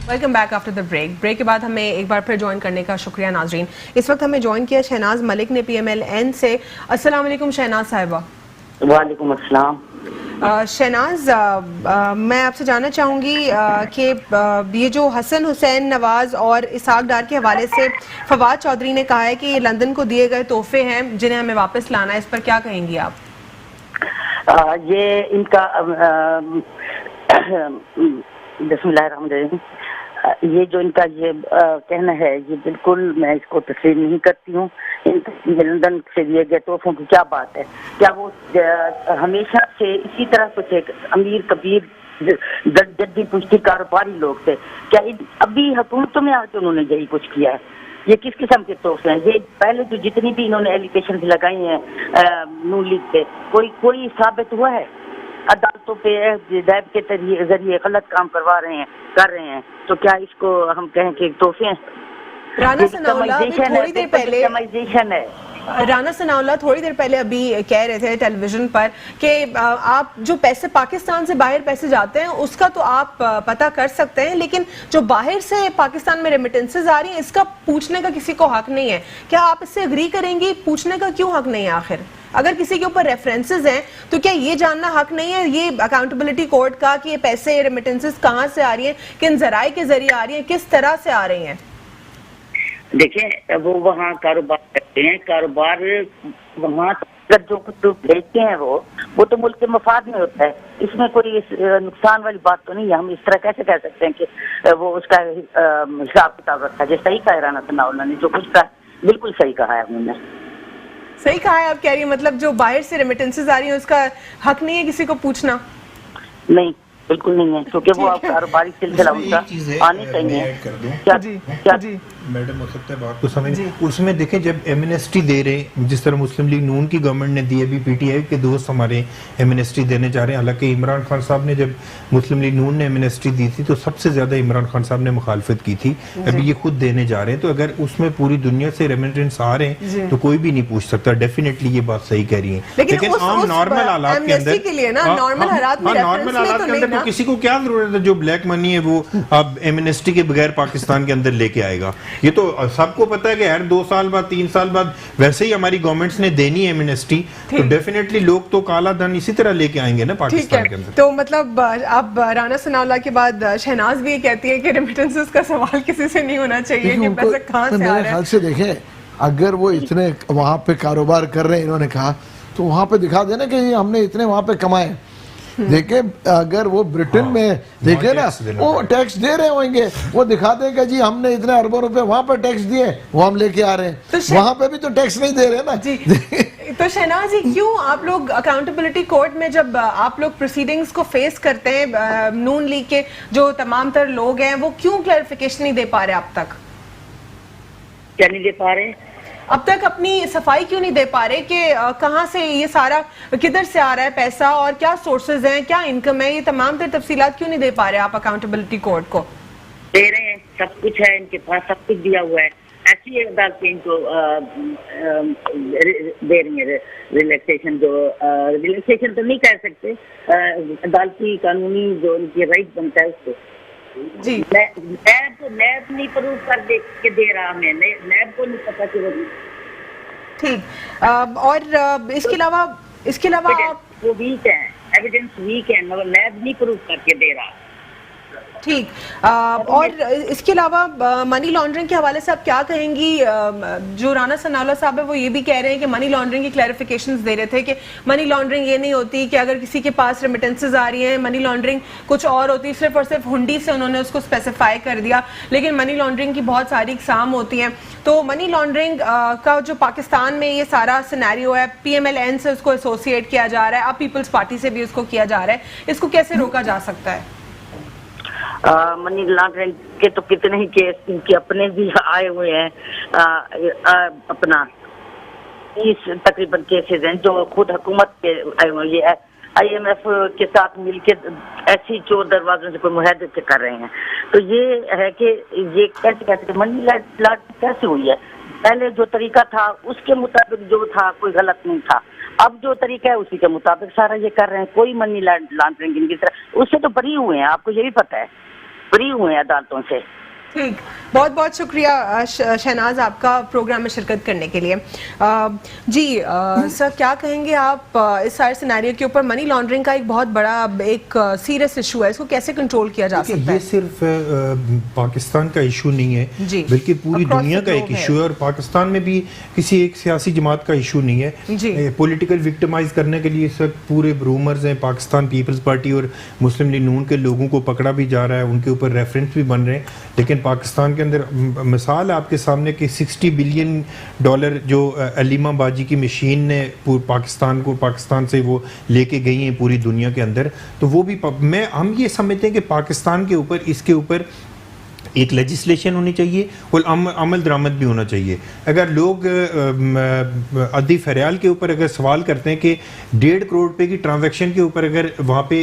Welcome back after the break. Break के बाद हमें एक बार फिर ज्वाइन करने का शुक्रिया नाजरीन। इस वक्त हमें ज्वाइन किया शहनाज मलिक ने PMLN से। अस्सलाम वालेकुम शहनाज साहिबा। वालेकुम अस्सलाम। शहनाज, मैं आपसे जानना चाहूँगी कि ये जो हसन हुसैन नवाज और इसहाक डार के हवाले से फवाद चौधरी ने कहा है कि ये लंदन को दिए गए तोहफे हैं जिन्हें हमें वापस लाना है, इस पर क्या कहेंगी आप? ये इनका बिस्मिल्लाहिर्रहमानिर्रहीम, ये जो इनका ये कहना है, ये बिल्कुल मैं इसको तस्लीम नहीं करती हूँ। लंदन से दिए गए तोहफों की क्या बात है? क्या वो हमेशा से इसी तरह कुछ एक अमीर कबीर जद्दी पुश्ती कारोबारी लोग थे? क्या अभी हुकूमतों में आके उन्होंने यही कुछ किया है? ये किस किस्म के तोहफे हैं? ये पहले जो जितनी भी इन्होंने एलिगेशन लगाई हैं नून लीग पे, कोई साबित हुआ है? अदालतों पे जैब के जरिए गलत काम कर रहे हैं, तो क्या इसको हम कहें कि तोहफे हैं? राना सनाउल्लाह थोड़ी देर पहले है। राना सनाउल्लाह थोड़ी देर पहले अभी कह रहे थे टेलीविजन पर कि आप जो पैसे पाकिस्तान से बाहर पैसे जाते हैं उसका तो आप पता कर सकते हैं, लेकिन जो बाहर से पाकिस्तान में रेमिटेंसेस आ रही हैं इसका पूछने का किसी को हक नहीं है। क्या आप इससे एग्री करेंगी? पूछने का क्यों हक नहीं है? आखिर अगर किसी के ऊपर रेफरेंसेस हैं तो क्या ये जानना हक नहीं है ये अकाउंटेबिलिटी कोर्ट का कि ये पैसे रेमिटेंसेस कहाँ से आ रही हैं, किन जराए के जरिए आ रही हैं, किस तरह से आ रही हैं? देखिए वो वहाँ कारोबार करते हैं, कारोबार वहाँ अगर जो कुछ भेजते हैं वो तो मुल्क के मफाद में होता है, इसमें कोई नुकसान वाली बात तो नहीं है। हम इस तरह कैसे कह सकते हैं कि वो उसका हिसाब किताब रखा है। सही कहा है राना सनाउल्ला ने, जो कुछ कहा बिल्कुल सही कहा है उन्होंने। सही कहा है, आप कह रही है मतलब जो बाहर से रेमिटेंसेस आ रही है उसका हक नहीं है किसी को पूछना? नहीं, बिल्कुल नहीं है, क्योंकि वो आप कारोबारी सिलसिला उनका आनी चाहिए। क्या जी मैडम हो सकता है बात को समझ, उसमें देखें जब एमनेस्टी दे रहे, जिस तरह मुस्लिम लीग नून की गवर्नमेंट ने दी, अभी पीटीआई के दोस्त हमारे एमनेस्टी देने जा रहे हैं। हालांकि इमरान खान साहब ने जब मुस्लिम लीग नून ने एमनेस्टी दी थी तो सबसे ज्यादा इमरान खान साहब ने मुखालफत की थी, अभी ये खुद देने जा रहे हैं। तो अगर उसमें पूरी दुनिया से रेमिटेंस आ रहे हैं तो कोई भी नहीं पूछ सकता। डेफिनेटली ये बात सही कह रही है, लेकिन आम नॉर्मल हालात के अंदर नॉर्मल हालात के अंदर तो किसी को क्या जरूरत है जो ब्लैक मनी है वो अब एमनेस्टी के बगैर पाकिस्तान के अंदर लेके आएगा। ये तो सबको पता है कि हर 2 साल बाद 3 साल बाद वैसे ही हमारी गवर्नमेंट्स ने देनी है एमनेस्टी, तो डेफिनेटली लोग तो काला धन इसी तरह लेके आएंगे ना पाकिस्तान के अंदर। तो मतलब अब राना सनाउल्ला के बाद शहनाज भी कहती है कि रेमिटेंसेस का सवाल किसी से नहीं होना चाहिए कि पैसा कहां से आ रहा है। मेरे ख्याल से देखें, अगर वो इतने वहां पे कारोबार कर रहे हैं, इन्होंने कहा तो वहां पे दिखा देना कि हमने इतने वहां पे कमाए। देखे अगर वो ब्रिटेन में देखे ना वो टैक्स दे रहे होंगे, वो दिखा देगा जी हमने इतने अरबों रुपए वहां पर टैक्स दिए, वो हम लेके आ रहे हैं, तो वहां पे भी तो टैक्स नहीं दे रहे ना जी। तो शहनाज जी, क्यों आप लोग अकाउंटेबिलिटी कोर्ट में जब आप लोग प्रोसीडिंग्स को फेस करते हैं, नून लीग के जो तमाम तर लोग हैं वो क्यों क्लैरिफिकेशन नहीं दे पा रहे अब तक? क्या नहीं दे पा रहे? अब तक अपनी सफाई क्यों नहीं दे पा रहे कि कहां से ये सारा, किधर से आ रहा है पैसा और क्या सोर्सेज हैं, क्या इनकम है, ये तमाम तर तफसीलात क्यों नहीं दे पा रहे आप अकाउंटेबिलिटी कोर्ट को? दे रहे हैं, सब कुछ है इनके पास, सब कुछ दिया हुआ है। ऐसी अदालतें इनको दे रही है रिलैक्सेशन, जो रिलैक्सेशन तो नहीं कह सकते, अदालती कानूनी जो उनकी राइट बनता है उसको जी। नैब नहीं प्रूव कर दे रहा है, नैब को नहीं पता कि ठीक। और इसके अलावा वो वीक है, एविडेंस वीक है, नैब नहीं प्रूव करके दे रहा। ठीक। और इसके अलावा मनी लॉन्ड्रिंग के हवाले से आप क्या कहेंगी? जो राना सनाउल्ला साहब है वो ये भी कह रहे हैं कि मनी लॉन्ड्रिंग की क्लैरिफिकेशंस दे रहे थे कि मनी लॉन्ड्रिंग ये नहीं होती कि अगर किसी के पास रेमिटेंसेस आ रही हैं, मनी लॉन्ड्रिंग कुछ और होती है, सिर्फ और सिर्फ हुंडी से उन्होंने उसको स्पेसिफाई कर दिया। लेकिन मनी लॉन्ड्रिंग की बहुत सारी इकसाम होती हैं, तो मनी लॉन्ड्रिंग का जो पाकिस्तान में ये सारा सिनेरियो है, PMLN से उसको एसोसिएट किया जा रहा है, अब पीपल्स पार्टी से भी उसको किया जा रहा है, इसको कैसे रोका जा सकता है? मनी लॉन्ड्रिंग के तो कितने ही केस इनके अपने भी आए हुए हैं, अपना 30 तकरीबन केसेस हैं जो खुद हुकूमत के आए हुए। ये IMF के साथ मिलकर ऐसी चोर दरवाजों से कोई मुआहदे के कर रहे हैं। तो ये है कि ये कैसे मनी लॉन्ड्रिंग कैसे हुई है? पहले जो तरीका था उसके मुताबिक जो था कोई गलत नहीं था, अब जो तरीका है उसी के मुताबिक सारा ये कर रहे हैं। कोई मनी लॉन्ड्रिंग इनकी तरह उससे तो बरी हुए हैं, आपको ये भी पता है, बरी हुए हैं अदालतों से। ठीक, बहुत बहुत शुक्रिया शहनाज आपका प्रोग्राम में शिरकत करने के लिए। जी सर, क्या कहेंगे आप इस सारे सिनेरियो के ऊपर? मनी लॉन्ड्रिंग का एक बहुत बड़ा एक सीरियस इशू है, इसको कैसे कंट्रोल किया जा सकता है? ये सिर्फ पाकिस्तान का इशू नहीं है, बल्कि पूरी दुनिया का एक इशू है, और पाकिस्तान में भी किसी एक सियासी जमात का इशू नहीं है। पॉलिटिकल विक्टिमाइज करने के लिए सब पूरे रूमर्स हैं। पाकिस्तान पीपल्स पार्टी और मुस्लिम लीग नून के लोगों को पकड़ा भी जा रहा है, उनके ऊपर रेफरेंस भी बन रहे हैं। लेकिन पाकिस्तान के अंदर मिसाल आपके सामने कि $60 बिलियन जो अलीमा बाजी की मशीन ने पाकिस्तान से वो लेके गई हैं पूरी दुनिया के अंदर, तो वो भी हम ये समझते हैं कि पाकिस्तान के ऊपर इसके ऊपर एक लेजिस्लेशन होनी चाहिए और अमल दरामद भी होना चाहिए। अगर लोग अदी फरियाल के ऊपर अगर सवाल करते हैं कि 1.5 करोड़ रुपए की ट्रांजैक्शन के ऊपर अगर वहाँ पे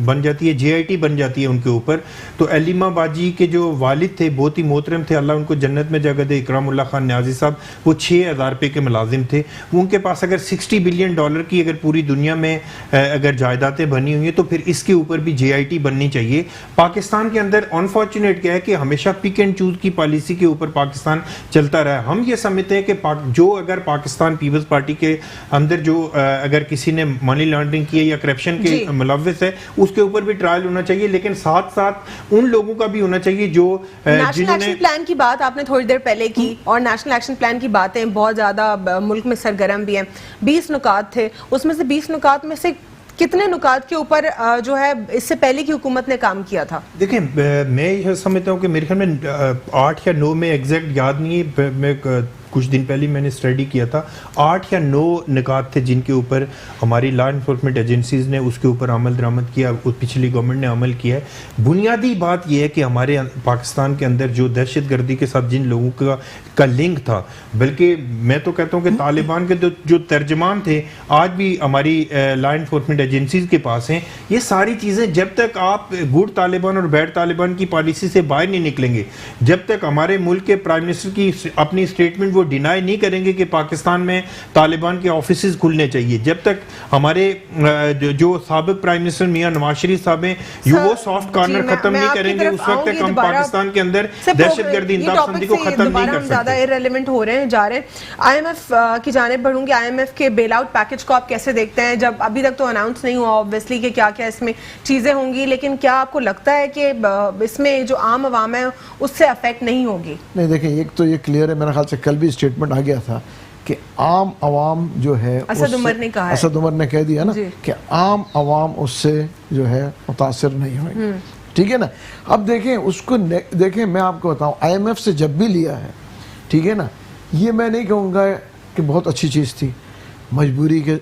बन जाती है, JIT बन जाती है उनके ऊपर, तो अलीमा बाजी के जो वालिद थे बहुत ही मोहतरम थे, अल्लाह उनको जन्नत में जगह दे, इकरामुल्लाह खान न्याजी साहब, वो 6,000 रुपये के मुलाजिम थे। वो उनके पास अगर $60 बिलियन की अगर पूरी दुनिया में अगर जायदादें बनी हुई हैं तो फिर इसके ऊपर भी JIT बननी चाहिए। पाकिस्तान के अंदर अनफॉर्चुनेट क्या है कि हमेशा पिक एंड चूज की पॉलिसी के ऊपर पाकिस्तान चलता रहा। हम ये समझते हैं कि जो अगर पाकिस्तान पीपल्स पार्टी के अंदर जो अगर किसी ने मनी लॉन्ड्रिंग की है या करप्शन के मुलव्विस है, उसके ऊपर भी ट्रायल होना चाहिए, लेकिन साथ साथ उन लोगों का भी होना चाहिए जो नेशनल एक्शन प्लान की बात आपने थोड़ी देर पहले की, और नेशनल एक्शन प्लान की बातें बहुत ज्यादा मुल्क में सरगर्म भी हैं। 20 नुकात थे, उसमें से 20 नुकात में से कितने नुकात के ऊपर जो है इससे पहले की हुकूमत ने काम किया था? देखिए, मैं यह समझता हूँ कि मेरे ख्याल में 8 या 9 में एग्जैक्ट याद नहीं है, मैं कुछ दिन पहले मैंने स्टडी किया था, 8 या 9 निकात थे जिनके ऊपर हमारी लॉ इन्फोर्समेंट एजेंसीज ने उसके ऊपर अमल दरामद किया, पिछली गवर्नमेंट ने अमल किया है। बुनियादी बात यह है कि हमारे पाकिस्तान के अंदर जो दहशतगर्दी के साथ जिन लोगों का लिंक था, बल्कि मैं तो कहता हूँ कि तालिबान के जो तर्जमान थे आज भी हमारी लॉ इन्फोर्समेंट एजेंसीज के पास हैं। ये सारी चीज़ें जब तक आप गुड तालिबान और बैड तालिबान की पॉलिसी से बाहर नहीं निकलेंगे, जब तक हमारे मुल्क के प्राइम मिनिस्टर की अपनी स्टेटमेंट वो डिनाई नहीं करेंगे कि पाकिस्तान में तालिबान के ऑफिसेज खुलने चाहिए, जब तक हमारे जो साबिक प्राइम मिनिस्टर मियां नवाज शरीफ साहब हैं वो सॉफ्ट कॉर्नर खत्म नहीं करेंगे, उस वक्त तक हम पाकिस्तान के अंदर दहशतगर्दी इंतहापसंदी को खत्म नहीं कर सकते। ज्यादा इररिलेवेंट हो रहे हैं जा रहे हैं। आईएमएफ की जानिब बढ़ूंगी, आईएमएफ के बेल आउट पैकेज को आप कैसे देखते हैं? जब अभी तक तो अनाउंस नहीं हुआ ऑब्वियसली कि क्या क्या इसमें चीजें होंगी, लेकिन क्या आपको लगता है कि इसमें जो आम आवाम है उससे अफेक्ट नहीं होगी? नहीं, देखिए, एक तो ये क्लियर है, मेरे ख्याल से कल भी स्टेटमेंट आ गया था कि आम आवाम जो है, असद उमर ने कहा है, असद उमर ने कह दिया ना कि आम आवाम उससे जो है मुतासिर नहीं होगी। ठीक है ना। अब देखें उसको, देखें मैं आपको बताऊं, आईएमएफ से जब भी लिया है, ठीक है ना, ये मैं नहीं कहूँगा कि बहुत अच्छी चीज़ थी, मजबूरी के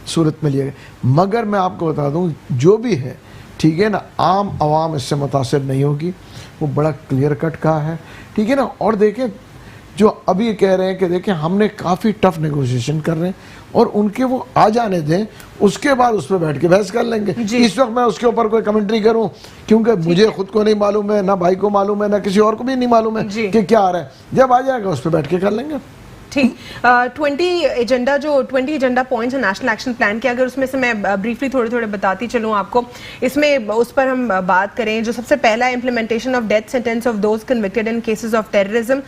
सूरत में लिया गया, मगर मैं आपको बता दूं जो भी है, ठीक है ना, आम आवाम इससे मुतासिर नहीं होगी, वो बड़ा क्लियर कट कहा है। ठीक है ना। और देखें जो अभी कह रहे हैं कि देखें हमने काफ़ी टफ नेगोशिएशन कर रहे हैं और उनके वो आ जाने दें, उसके बाद उस पर बैठ के बहस कर लेंगे। इस वक्त मैं उसके ऊपर कोई कमेंट्री करूं क्योंकि मुझे खुद को नहीं मालूम है, ना भाई को मालूम है, ना किसी और को भी नहीं मालूम है कि क्या आ रहा है। जब आ जाएगा उस पर बैठ के कर लेंगे। ठीक। 20 एजेंडा पॉइंट्स है नेशनल एक्शन प्लान के, अगर उसमें से मैं ब्रीफली थोड़े बताती चलूँ आपको, इसमें उस पर हम बात करें। जो सबसे पहला implementation of death sentence of those convicted in cases of terrorism,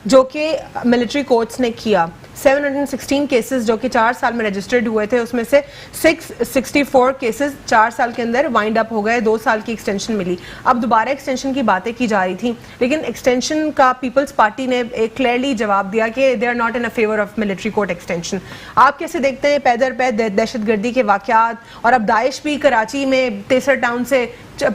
जो कि मिलिट्री कोर्ट्स ने किया। 716 केसेस जो कि 4 साल में रजिस्टर्ड हुए थे, उसमें से 664 केसेस 4 साल के अंदर वाइंड अप हो गए, 2 साल की एक्सटेंशन मिली। अब दोबारा एक्सटेंशन की बातें की जा रही थी, लेकिन एक्सटेंशन का पीपल्स पार्टी ने एक क्लियरली जवाब दिया कि they are not in a favour of military court extension. आप कैसे देखते हैं पैदर पे दहशतगर्दी के वाकयात? और अब दाइश भी कराची में तेसर टाउन से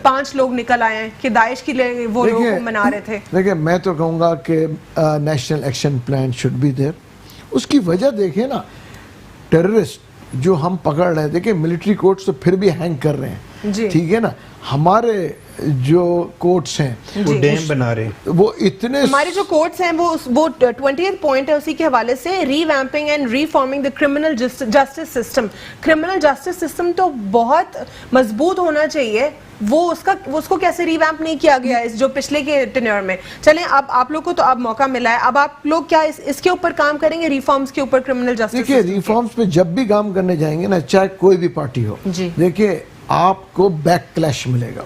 5 लोग निकल आए हैं कि दाइश की वो लोग मना रहे थे। देखिए, मैं तो कहूँगा कि national action plan should be there. उसकी वजह देखें ना, टेररिस्ट जो हम पकड़ रहे हैं, देखिए मिलिट्री कोर्ट्स तो फिर भी हैंग कर रहे हैं, ठीक है ना। हमारे जो कोर्ट्स हैं वो डैम बना रहे हैं, वो इतने, हमारे जो कोर्ट्स हैं वो 20th पॉइंट है उसी के हवाले से, revamping and reforming the criminal justice system. Criminal justice system तो बहुत मजबूत होना चाहिए, वो उसको कैसे रिवैम्प नहीं किया गया इस जो पिछले के टेन्योर में। चलें, अब आप लोग को तो अब मौका मिला है, अब आप लोग क्या इसके ऊपर काम करेंगे, रिफॉर्म्स के ऊपर, क्रिमिनल जस्टिस? देखिए, रिफॉर्म्स पे जब भी काम करने जाएंगे ना, चाहे कोई भी पार्टी हो, देखिए आपको बैक क्लैश मिलेगा।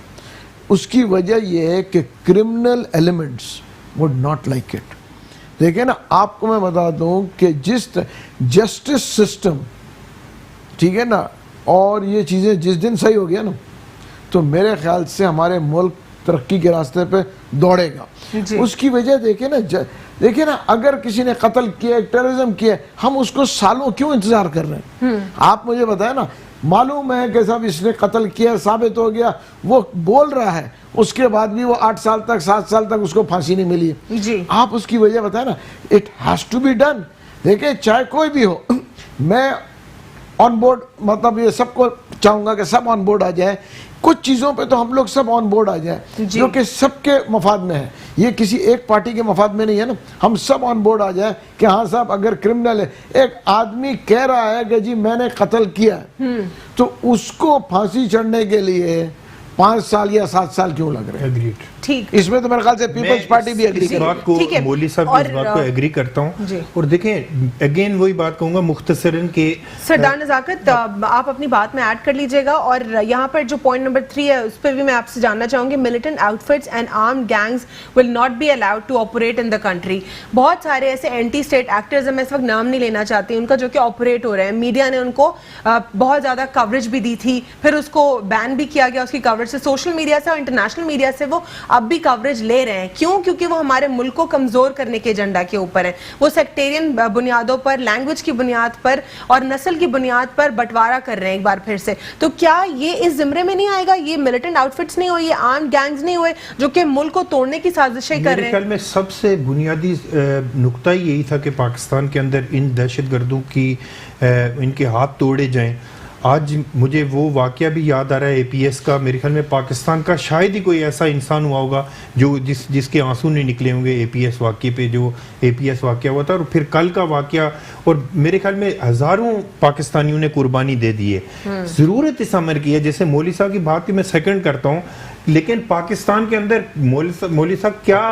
उसकी वजह यह है कि criminal elements would not like it. देखिए ना, आपको मैं बता दूं कि जिस जस्टिस सिस्टम, ठीक है ना, और ये चीज़ें जिस दिन सही हो गया ना, तो मेरे ख्याल से हमारे मुल्क तरक्की के रास्ते पे दौड़ेगा। उसकी वजह देखिए ना, अगर किसी ने कत्ल किया, टेररिज्म किया, हम उसको सालों क्यों इंतजार कर रहे हैं? आप मुझे बताएं ना, मालूम है कि साहब इसने कत्ल किया, साबित हो गया, वो बोल रहा है, उसके बाद भी वो 8 साल तक 7 साल तक उसको फांसी नहीं मिली। आप उसकी वजह बताएं ना, it has to be done. देखिए, चाहे कोई भी हो, मैं ऑन बोर्ड, मतलब ये सबको चाहूंगा कि सब ऑन बोर्ड आ जाए। कुछ चीज़ों पे तो हम लोग सब ऑन बोर्ड आ जाए जो कि सबके मफाद में है, ये किसी एक पार्टी के मफाद में नहीं है ना। हम सब ऑन बोर्ड आ जाए कि हाँ साहब, अगर क्रिमिनल है, एक आदमी कह रहा है कि जी मैंने कत्ल किया है, तो उसको फांसी चढ़ने के लिए 5 साल या 7 साल क्यों लग रहे हैं? एग्रीड। ठीक, इसमें तो मेरे ख्याल से पीपल्स पार्टी भी एग्री इस करेगी। बात को ठीक है। मौली साहब की इस बात को एग्री करता जी। हूँ। और देखें, अगेन वही बात कहूंगा मुख्तसरन के सरदार नज़ाकत, आप अपनी बात में ऐड कर लीजिएगा। और यहाँ पर जो पॉइंट नंबर 3 है उस पर भी मैं आपसे जानना चाहूंगी। Militant outfits and armed gangs will not be allowed to operate in the country. बहुत सारे ऐसे एंटी स्टेट एक्टर्स, मैं इस वक्त नाम नहीं लेना चाहती उनका, जो कि ऑपरेट हो रहे हैं। मीडिया ने उनको बहुत ज़्यादा कवरेज भी दी थी, फिर उसको बैन भी किया गया उसकी कवरेज से। सोशल मीडिया से और इंटरनेशनल मीडिया से वो अब भी कवरेज ले रहे हैं। क्यों? क्योंकि वो हमारे मुल्क को कमज़ोर करने के एजेंडा के ऊपर है। वो सेक्टेरियन बुनियादों पर, लैंग्वेज की बुनियाद पर और नस्ल की बुनियाद पर बंटवारा कर रहे हैं एक बार फिर से। तो क्या ये इस जिम्रे में नहीं आएगा? ये मिलिटेंट आउटफिट्स नहीं हुए, ये आर्म्ड गैंग्स नहीं हुए जो कि मुल्क को तोड़ने की साजिशें कर रहे मेरे हैं? ख्याल में सबसे बुनियादी नुक्ता ही यही था कि पाकिस्तान के अंदर इन दहशतगर्दों की इनके हाथ तोड़े जाएं। आज मुझे वो वाकया भी याद आ रहा है एपीएस का। मेरे ख्याल में पाकिस्तान का शायद ही कोई ऐसा इंसान हुआ होगा जो जिसके आंसू नहीं निकले होंगे एपीएस वाकये पे, जो एपीएस वाकया हुआ था। और फिर कल का वाकया, और मेरे ख्याल में हजारों पाकिस्तानियों ने कुर्बानी दे दी है। ज़रूरत इस अमर की है। जैसे मौली साहब की बात की मैं सेकंड करता हूँ, लेकिन पाकिस्तान के अंदर मौली साहब क्या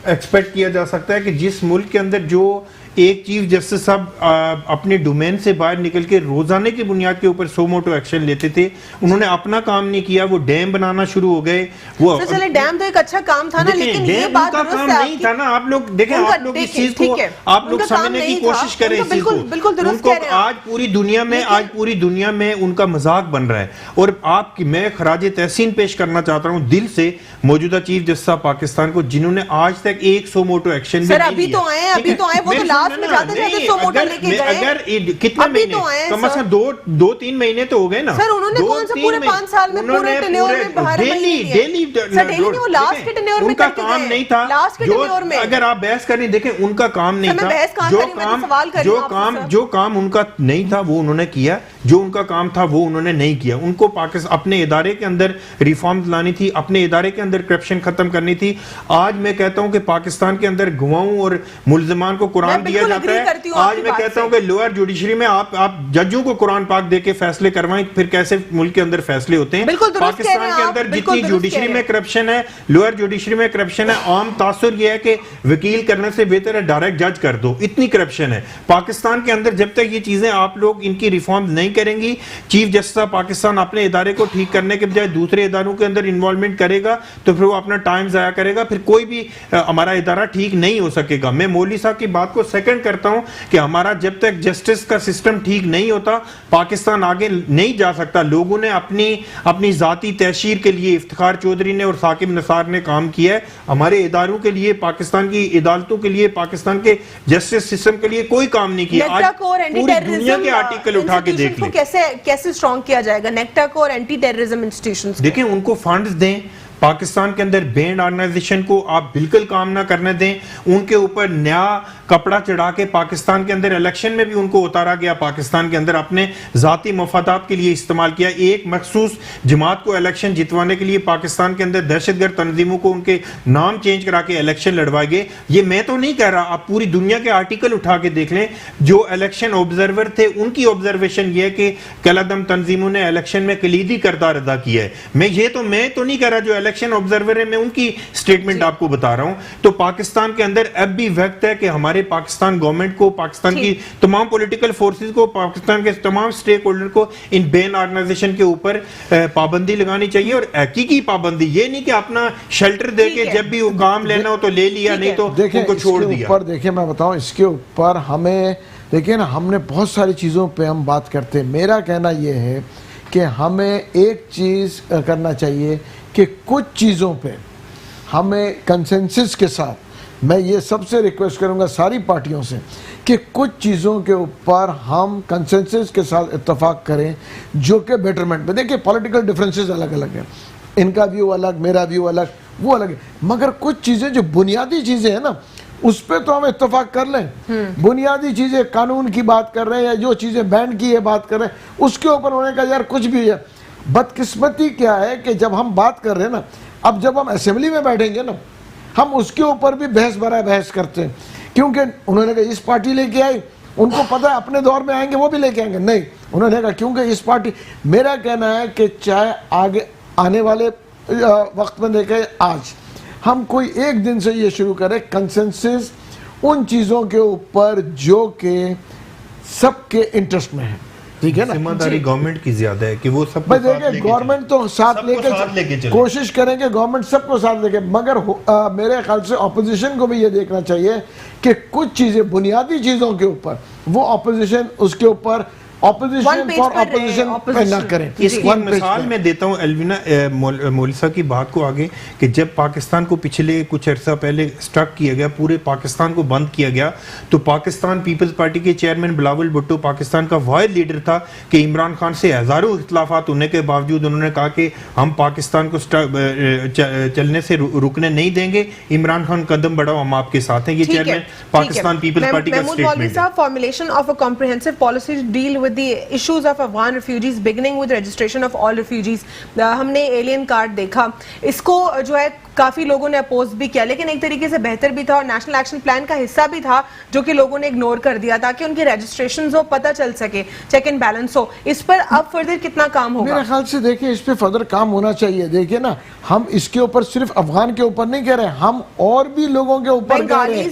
एक्सपेक्ट किया जा सकता है कि जिस मुल्क के अंदर जो एक चीफ जस्टिस साहब अपने डोमेन से बाहर निकल के रोजाने की बुनियाद के ऊपर सो मोटो एक्शन लेते थे, उन्होंने अपना काम नहीं किया, वो डैम बनाना शुरू हो गए। वो चले डैम तो एक अच्छा काम था ना, लेकिन ये बात का काम नहीं था ना। आप लोग देखें, आप लोग इस चीज को आप लोग समझने की कोशिश करें। बिल्कुल दुरुस्त कह रहे हैं। आज पूरी दुनिया में उनका मजाक बन रहा है। और मैं खराज तहसीन पेश करना चाहता हूँ दिल से मौजूदा चीफ जस्टिस पाकिस्तान को, जिन्होंने आज तक एक सो मोटो एक्शन सर अभी तो आए वो तो लास्ट में जाते जाते सो मोटो लेके गए। अगर कितने महीने, कम से कम 2-3 महीने तो हो गए ना सर। उन्होंने कौन सा पूरे 5 साल में पूरे टेन्योर में डेली वो लास्ट के टेन्योर में उनका काम नहीं था। लास्ट के टेन्योर में अगर आप बहस करें, देखें उनका काम नहीं था। जो काम उनका नहीं था वो उन्होंने किया, जो उनका काम था वो उन्होंने नहीं किया। उनको पाकिस्तान अपने इदारे के अंदर रिफॉर्म्स लानी थी, अपने इदारे के अंदर करप्शन खत्म करनी थी। आज मैं कहता हूं कि पाकिस्तान के अंदर गवाहों और मुल्जिमान को कुरान दिया जाता है। आज मैं कहता हूं कि लोअर जुडिशरी में आप जजों को कुरान पाक दे के फैसले करवाएं, फिर कैसे मुल्क के अंदर फैसले होते हैं। पाकिस्तान के अंदर जितनी जुडिशरी में करप्शन है, लोअर जुडिशरी में करप्शन है। आम तासुर यह है कि वकील करने से बेहतर है डायरेक्ट जज कर दो, इतनी करप्शन है पाकिस्तान के अंदर। जब तक ये चीजें आप लोग इनकी रिफॉर्म नहीं करेंगी, चीफ जस्टिस पाकिस्तान अपने इदारे को ठीक करने के बजाय दूसरे इदारों के अंदर इन्वॉल्वमेंट करेगा तो फिर वो अपना टाइम जाया करेगा, फिर कोई भी हमारा इदारा ठीक नहीं हो सकेगा। मैं मौली साहब की बात को सेकंड करता हूं कि हमारा जब तक जस्टिस का सिस्टम ठीक नहीं होता, पाकिस्तान आगे नहीं जा सकता। लोगों ने अपनी जाती तहशीर के लिए इफ्तिखार चौधरी ने और साकिब निसार ने काम किया है। हमारे इदारों के लिए, पाकिस्तान की अदालतों के लिए, पाकिस्तान के जस्टिस सिस्टम के लिए कोई काम नहीं किया। आज पूरी दुनिया के आर्टिकल उठा के देख लें। कैसे स्ट्रॉन्ग किया जाएगा नेक्टा को और एंटी टेररिज्म इंस्टीट्यूशंस? देखें, उनको फंड्स दें। पाकिस्तान के अंदर बैंड ऑर्गेनाइजेशन को आप बिल्कुल काम ना करने दें। उनके ऊपर नया कपड़ा चढ़ा के पाकिस्तान के अंदर इलेक्शन में भी उनको उतारा गया, पाकिस्तान के अंदर अपने जाती मफादात के लिए इस्तेमाल किया। एक मखसूस जमात को इलेक्शन जितवाने के लिए पाकिस्तान के अंदर दहशतगर्द तंजीमों को उनके नाम चेंज करा के इलेक्शन लड़वाए गए। ये मैं तो नहीं कह रहा, आप पूरी दुनिया के आर्टिकल उठा के देख लें। जो इलेक्शन ऑब्जर्वर थे उनकी ऑब्जर्वेशन ये कि कलअदम तंजीमों ने इलेक्शन में कलीदी किरदार अदा किया है। मैं तो नहीं कह रहा, जो इलेक्शन ऑब्जर्वर है मैं उनकी स्टेटमेंट आपको बता रहा हूं। तो पाकिस्तान के अंदर अब भी वक्त है कि हमारे पाकिस्तान गवर्नमेंट को, पाकिस्तान की तमाम पॉलिटिकल फोर्सेस को, पाकिस्तान के तमाम स्टेक होल्डर को इन बैन ऑर्गेनाइजेशन के ऊपर पाबंदी लगानी चाहिए। और हकीकी पाबंदी, ये नहीं कि अपना शेल्टर दे के जब भी वो काम लेना हो तो ले लिया, नहीं तो उनको छोड़ दिया। देखिए मैं बताऊं, इसके ऊपर हमें देखिए ना, हमने बहुत सारी चीज़ों पे हम बात करते हैं। मेरा कहना यह है कि हमें एक चीज़ करना चाहिए कि कुछ चीज़ों पे हमें कंसेंसस के साथ, मैं ये सबसे रिक्वेस्ट करूंगा सारी पार्टियों से कि कुछ चीज़ों के ऊपर हम कंसेंसस के साथ इत्तेफाक करें जो कि बेटरमेंट में। देखिए पॉलिटिकल डिफरेंसेस अलग अलग हैं, इनका व्यू अलग, मेरा व्यू अलग, वो अलग है, मगर कुछ चीज़ें जो बुनियादी चीज़ें हैं ना, उस पर तो हम इत्तेफाक कर लें। बुनियादी चीज़ें, कानून की बात कर रहे हैं या जो चीज़ें बैन की है बात कर रहे हैं, उसके ऊपर होने का यार कुछ भी है। बदकिस्मती क्या है कि जब हम बात कर रहे हैं ना, अब जब हम असेंबली में बैठेंगे ना, हम उसके ऊपर भी बहस करते हैं, क्योंकि उन्होंने कहा इस पार्टी लेके आई, उनको पता है अपने दौर में आएंगे वो भी लेके आएंगे। नहीं, उन्होंने कहा क्योंकि इस पार्टी, मेरा कहना है कि चाहे आगे आने वाले वक्त में देखें आज हम कोई एक दिन से ये शुरू करें कंसेंसस उन चीज़ों के ऊपर जो कि सबके इंटरेस्ट में है, ठीक है ना। जिम्मेदारी गवर्नमेंट की ज्यादा है कि वो सब देखिए गवर्नमेंट तो साथ लेके कोशिश करेंगे, गवर्नमेंट सबको साथ लेके, मगर मेरे ख्याल से ऑपोजिशन को भी ये देखना चाहिए कि कुछ चीजें बुनियादी चीजों के ऊपर वो ऑपोजिशन उसके ऊपर ऑपोजिशन फॉर ऑपोजिशन पे ना करें। इसकी मिसाल मैं देता हूं एल्विना मोलिसा की बात को आगे कि जब पाकिस्तान को पिछले कुछ अर्सा पहले स्ट्रक किया गया, पूरे पाकिस्तान को बंद किया गया, तो पाकिस्तान पीपल्स पार्टी के चेयरमैन बिलावल भुट्टो पाकिस्तान का वाहिद लीडर था कि इमरान खान से हजारों इख्तलाफात होने के बावजूद उन्होंने कहा कि हम पाकिस्तान को चलने से रुकने नहीं देंगे, इमरान खान कदम बढ़ाओ हम आपके साथ हैं। ये चेयरमैन पाकिस्तान पीपल्स पार्टी का स्टेटमेंट है। Formulation of a comprehensive policy to deal with the issues of Afghan refugees beginning with registration of all refugees। हमने एलियन कार्ड देखा, इसको जो है काफी लोगों ने अपोज भी किया, लेकिन एक तरीके से बेहतर भी था और नेशनल एक्शन प्लान का हिस्सा भी था जो कि लोगों ने इग्नोर कर दिया ताकि उनकी रजिस्ट्रेशन हो, पता चल सके, चेक एंड बैलेंस हो। इस पर अब फर्दर कितना काम होगा? मेरे ख्याल से देखिए इस पे फर्दर काम होना चाहिए। देखिए ना, हम इसके ऊपर सिर्फ अफगान के ऊपर नहीं कह रहे, हम और भी लोगों के ऊपर कह रहे हैं,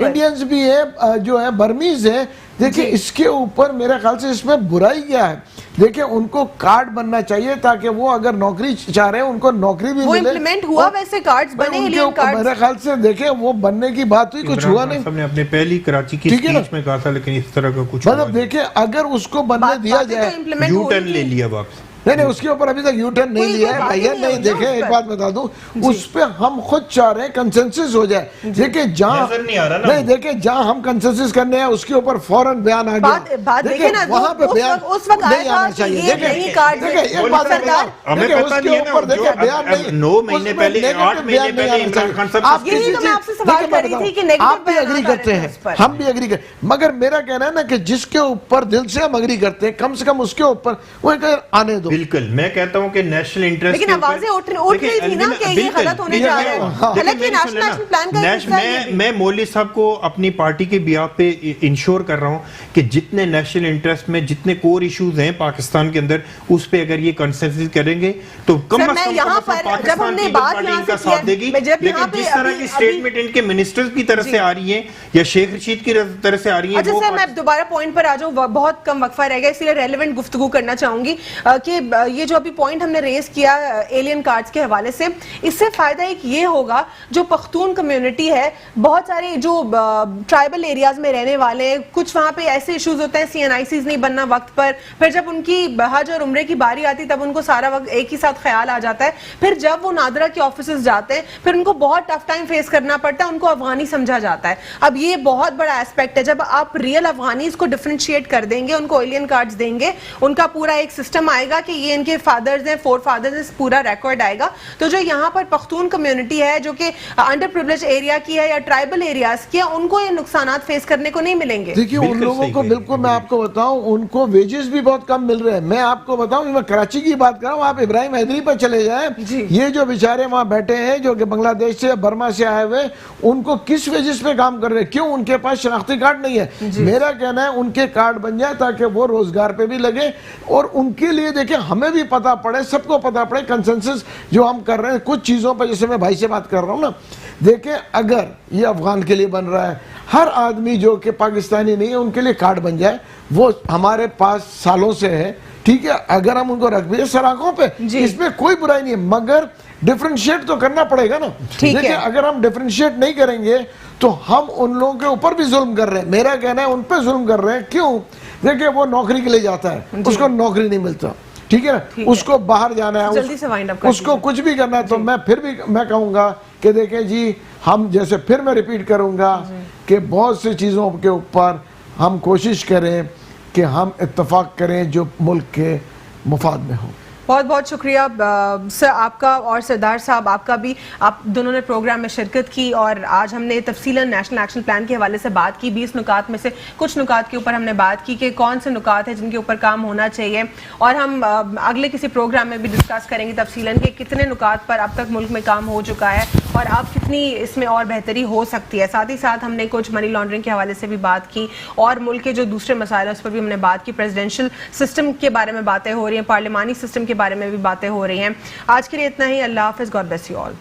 इंडियंस भी है, जो है बर्मीज है। देखिए इसके ऊपर मेरे ख्याल से इसमें बुराई क्या है? देखिए उनको कार्ड बनना चाहिए ताकि वो अगर नौकरी चाह रहे हैं उनको नौकरी भी मिले। इंप्लीमेंट हुआ वैसे कार्ड्स बने एलियन कार्ड्स? मेरे ख्याल से देखिए वो बनने की बात हुई, कुछ हुआ नहीं। हमने अपने पहली कराची की स्पीच में कहा था, लेकिन इस तरह का कुछ मतलब देखिए अगर उसको बनने दिया जाए, यू टर्न ले लिया वापस। नहीं उसके ऊपर अभी तक यू टर्न नहीं लिया है भैया। नहीं देखे एक बात बता दूं, उस पे हम खुद चाह रहे हैं कंसेंसस हो जाए। देखिए जहां नहीं देखे जहां हम कंसेंसस करने हैं उसके ऊपर फौरन बयान आ गया। देखिए वहां पे बयान उस वक्त नहीं आना चाहिए। देखिए एक बात देखिए उसके ऊपर देखिए बयान नहीं, 9 महीने पहले 8 महीने पहले इमरान खान साहब आप भी एग्री करते हैं, हम भी एग्री करते, मगर मेरा कहना है ना कि जिसके ऊपर दिल से हम एग्री करते हैं कम से कम उसके ऊपर वो आने दो। बिल्कुल मैं कहता हूं कि नेशनल इंटरेस्ट, लेकिन आवाजें उठ रही थी ना कि ये गलत होने जा रहा है। हालांकि नेशनल एक्शन प्लान का हिस्सा है। मैं मौलवी साहब को अपनी पार्टी के बिहाफ पे इंश्योर कर रहा हूं कि जितने नेशनल इंटरेस्ट में जितने कोर इश्यूज हैं पाकिस्तान के अंदर, उस पे अगर ये कंसेंसस करेंगे तो कम से कम पाकिस्तान की पार्टी इनका साथ देगी। लेकिन जिस तरह की स्टेटमेंट इनके मिनिस्टर्स की तरफ से आ रही है या शेख रशीद की तरफ से आ रही है। अच्छा सर, मैं दोबारा पॉइंट पर आ जाऊं, बहुत कम वक्फा रह गया इसलिए रेलेवेंट गुफ्तगू करना चाहूंगी कि ये जो अभी पॉइंट हमने रेज किया एलियन कार्ड्स के हवाले से, इससे फायदा एक ये होगा जो पख्तून कम्युनिटी है, बहुत सारे जो ट्राइबल एरियाज में रहने वाले, कुछ वहां पे ऐसे इश्यूज होते हैं, CNICs नहीं बनना वक्त पर, फिर जब उनकी हज और उम्रे की बारी आती तब उनको सारा वक्त एक ही साथ ख्याल आ जाता है, फिर जब वो नादरा के ऑफिसेज जाते हैं फिर उनको बहुत टफ टाइम फेस करना पड़ता है, उनको अफगानी समझा जाता है। अब ये बहुत बड़ा एस्पेक्ट है, जब आप रियल अफगानीज को डिफरेंशिएट कर देंगे, उनको एलियन कार्ड्स देंगे, उनका पूरा एक सिस्टम आएगा कि ये इनके फादर्स हैं, फोर फादर्स, पूरा रिकॉर्ड आएगा, तो जो यहाँ पर पख्तून कम्युनिटी है जो कि अंडर प्रिविलेज एरिया की है या ट्राइबल एरियाज की है, उनको ये नुकसानात फेस करने को नहीं मिलेंगे। देखिए उन लोगों को बिल्कुल मैं आपको बताऊं, उनको वेजेस भी बहुत कम मिल रहे हैं। मैं आपको बताऊं, मैं कराची की बात कर रहा हूं, आप इब्राहिम हैदरी पर चले जाएं, ये जो बेचारे वहां बैठे हैं जो कि बांग्लादेश से बर्मा से आए हुए, उनको किस वेजेस पे काम कर रहे हैं? क्यों? उनके पास शनाख्ती कार्ड नहीं है। मेरा कहना है उनके कार्ड बन जाए ताकि वो रोजगार पे भी लगे और उनके लिए देखिए हमें भी पता पड़े, सबको पता पड़े कंसेंसस जो हम कर रहे हैं कुछ चीजों पर। जैसे मैं भाई से बात कर रहा हूं ना, देखें अगर ये अफगान के लिए बन रहा है, हर आदमी जो कि पाकिस्तानी नहीं है उनके लिए कार्ड बन जाए, वो हमारे पास सालों से है, ठीक है, अगर हम उनको रख भी सराखों पे, इसमें कोई बुराई नहीं है, मगर डिफरेंशिएट तो करना पड़ेगा ना। देखिए अगर हम डिफरेंशिएट नहीं करेंगे तो हम उन लोगों के ऊपर भी जुल्म कर रहे हैं। मेरा कहना है उन पर जुल्म कर रहे हैं। क्यों? देखिए वो नौकरी के लिए जाता है, उसको नौकरी नहीं मिलता, ठीक है ना, उसको बाहर जाना है, जल्दी से वाइंड अप कर उसको कुछ भी करना है, तो मैं फिर भी मैं कहूंगा कि देखें जी, हम जैसे फिर मैं रिपीट करूंगा कि बहुत सी चीज़ों के ऊपर हम कोशिश करें कि हम इत्तेफाक करें जो मुल्क के मुफाद में हो। बहुत बहुत शुक्रिया सर आपका और सरदार साहब आपका भी, आप दोनों ने प्रोग्राम में शिरकत की और आज हमने तफसीलन नेशनल एक्शन प्लान के हवाले से बात की। 20 नुकात में से कुछ नुकात के ऊपर हमने बात की कि कौन से नुकात हैं जिनके ऊपर काम होना चाहिए, और हम अगले किसी प्रोग्राम में भी डिस्कस करेंगे तफसीलन कि कितने नुकात पर अब तक मुल्क में काम हो चुका है और अब कितनी इसमें और बेहतरी हो सकती है। साथ ही साथ हमने कुछ मनी लॉन्ड्रिंग के हवाले से भी बात की और मुल्क के जो दूसरे मसाइल उस पर भी हमने बात की। प्रेसिडेंशियल सिस्टम के बारे में बातें हो रही हैं, पार्लिमानी सिस्टम के बारे में भी बातें हो रही हैं। आज के लिए इतना ही। अल्लाह हाफिज़। God bless you all.